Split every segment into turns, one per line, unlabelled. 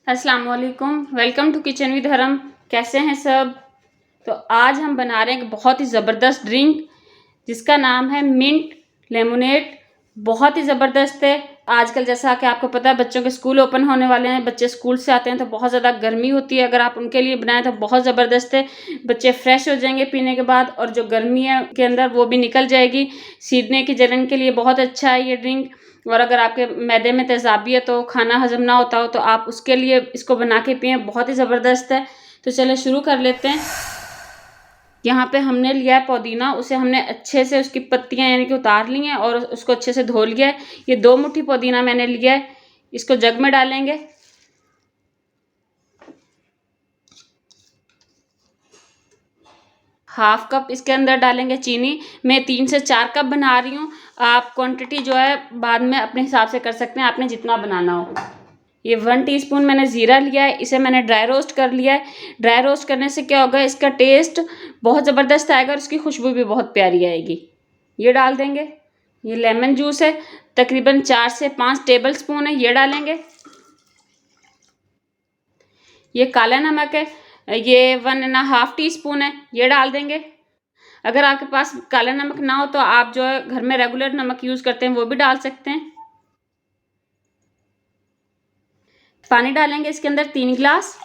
अस्सलाम वालेकुम। Welcome to kitchen with हरम। कैसे हैं सब? तो आज हम बना रहे हैं एक बहुत ही ज़बरदस्त ड्रिंक जिसका नाम है मिंट लेमोनेड। बहुत ही ज़बरदस्त है। आजकल जैसा कि आपको पता है बच्चों के स्कूल ओपन होने वाले हैं, बच्चे स्कूल से आते हैं तो बहुत ज़्यादा गर्मी होती है। अगर आप उनके लिए बनाएं तो बहुत ज़बरदस्त है। बच्चे फ्रेश हो जाएंगे पीने के बाद, और जो गर्मी है के अंदर वो भी निकल जाएगी। सीने की जलन के लिए बहुत अच्छा है ये ड्रिंक। और अगर आपके मैदे में तेज़ाबियत हो, खाना हजम ना होता हो, तो आप उसके लिए इसको बना के पिए, बहुत ही ज़बरदस्त है। तो चलिए शुरू कर लेते हैं। यहाँ पे हमने लिया है पुदीना, उसे हमने अच्छे से उसकी पत्तियां यानी कि उतार ली हैं और उसको अच्छे से धो लिया है। ये 2 मुट्ठी पुदीना मैंने लिया है। इसको जग में डालेंगे। हाफ कप इसके अंदर डालेंगे चीनी। मैं 3 से 4 कप बना रही हूँ। आप क्वांटिटी जो है बाद में अपने हिसाब से कर सकते हैं, आपने जितना बनाना हो। ये 1 टीस्पून मैंने ज़ीरा लिया है, इसे मैंने ड्राई रोस्ट कर लिया है। ड्राई रोस्ट करने से क्या होगा, इसका टेस्ट बहुत ज़बरदस्त आएगा और इसकी खुशबू भी बहुत प्यारी आएगी। ये डाल देंगे। ये लेमन जूस है, तकरीबन 4 से 5 टेबल स्पून है, ये डालेंगे। ये काला नमक है, ये 1.5 टीस्पून है, ये डाल देंगे। अगर आपके पास काला नमक ना हो तो आप जो है घर में रेगुलर नमक यूज़ करते हैं वो भी डाल सकते हैं। पानी डालेंगे इसके अंदर 3 गिलास।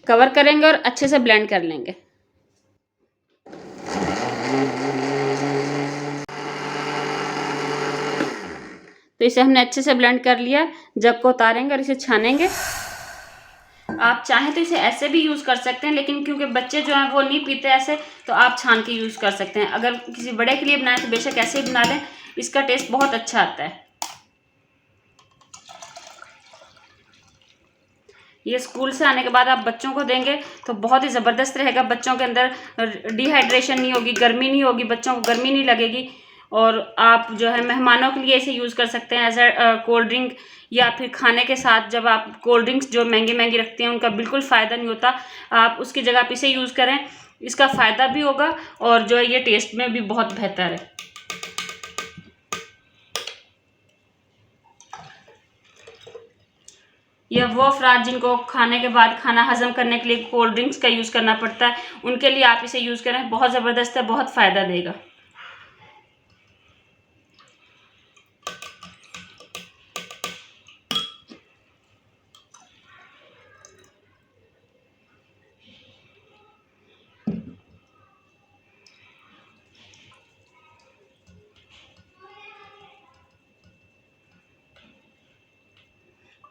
कवर करेंगे और अच्छे से ब्लेंड कर लेंगे। तो इसे हमने अच्छे से ब्लेंड कर लिया। जग को उतारेंगे और इसे छानेंगे। आप चाहें तो इसे ऐसे भी यूज़ कर सकते हैं, लेकिन क्योंकि बच्चे जो हैं वो नहीं पीते ऐसे, तो आप छान के यूज़ कर सकते हैं। अगर किसी बड़े के लिए बनाएं तो बेशक ऐसे ही बना लें, इसका टेस्ट बहुत अच्छा आता है। ये स्कूल से आने के बाद आप बच्चों को देंगे तो बहुत ही ज़बरदस्त रहेगा। बच्चों के अंदर डिहाइड्रेशन नहीं होगी, गर्मी नहीं होगी, बच्चों को गर्मी नहीं लगेगी। और आप जो है मेहमानों के लिए इसे यूज़ कर सकते हैं एज अ कोल्ड ड्रिंक, या फिर खाने के साथ। जब आप कोल्ड ड्रिंक्स जो महंगी महंगी रखते हैं उनका बिल्कुल फ़ायदा नहीं होता, आप उसकी जगह आप इसे यूज़ करें, इसका फ़ायदा भी होगा और जो है ये टेस्ट में भी बहुत बेहतर है। या वो अफराद जिनको खाने के बाद खाना हजम करने के लिए कोल्ड ड्रिंक्स का यूज़ करना पड़ता है, उनके लिए आप इसे यूज़ करें, बहुत ज़बरदस्त है, बहुत फ़ायदा देगा।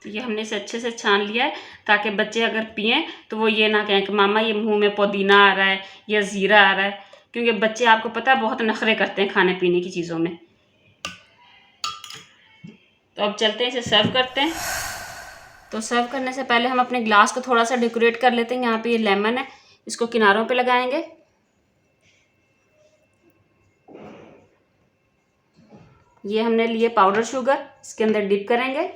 तो ये हमने इसे अच्छे से छान लिया है, ताकि बच्चे अगर पिएं तो वो ये ना कहें कि मामा ये मुंह में पुदीना आ रहा है या ज़ीरा आ रहा है, क्योंकि बच्चे आपको पता है बहुत नखरे करते हैं खाने पीने की चीज़ों में। तो अब चलते हैं, इसे सर्व करते हैं। तो सर्व करने से पहले हम अपने ग्लास को थोड़ा सा डेकोरेट कर लेते हैं। यहाँ पे ये लेमन है, इसको किनारों पे लगाएंगे। ये हमने लिए पाउडर शुगर, इसके अंदर डिप करेंगे।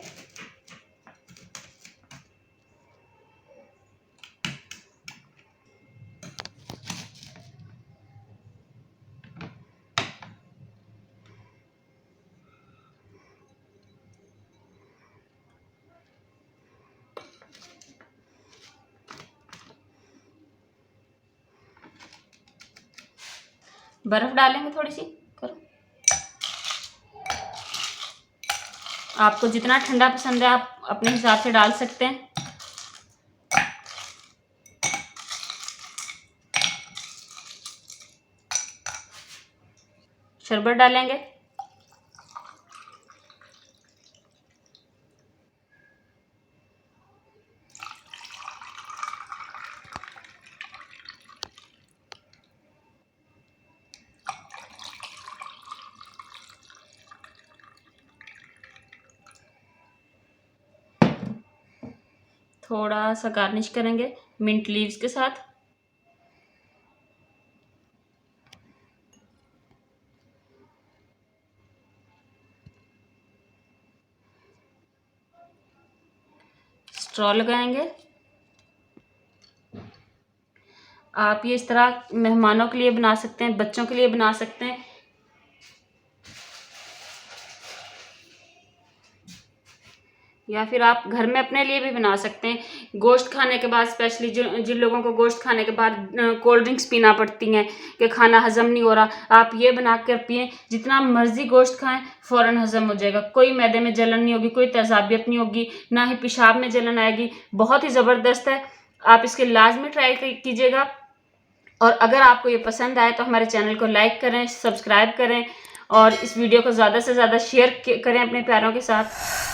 बर्फ डालेंगे थोड़ी सी, करो। आपको जितना ठंडा पसंद है आप अपने हिसाब से डाल सकते हैं। शरबत डालेंगे। थोड़ा सा गार्निश करेंगे मिंट लीव्स के साथ। स्ट्रॉ लगाएंगे। आप ये इस तरह मेहमानों के लिए बना सकते हैं, बच्चों के लिए बना सकते हैं, या फिर आप घर में अपने लिए भी बना सकते हैं। गोश्त खाने के बाद स्पेशली जिन लोगों को गोश्त खाने के बाद कोल्ड ड्रिंक्स पीना पड़ती हैं कि खाना हजम नहीं हो रहा, आप ये बना कर पिएं। जितना मर्जी गोश्त खाएं फ़ौरन हजम हो जाएगा, कोई मैदे में जलन नहीं होगी, कोई तेज़ाबियत नहीं होगी, ना ही पेशाब में जलन आएगी। बहुत ही ज़बरदस्त है, आप इसके लाजमी ट्राई कीजिएगा। और अगर आपको ये पसंद आए तो हमारे चैनल को लाइक करें, सब्सक्राइब करें और इस वीडियो को ज़्यादा से ज़्यादा शेयर करें अपने प्यारों के साथ।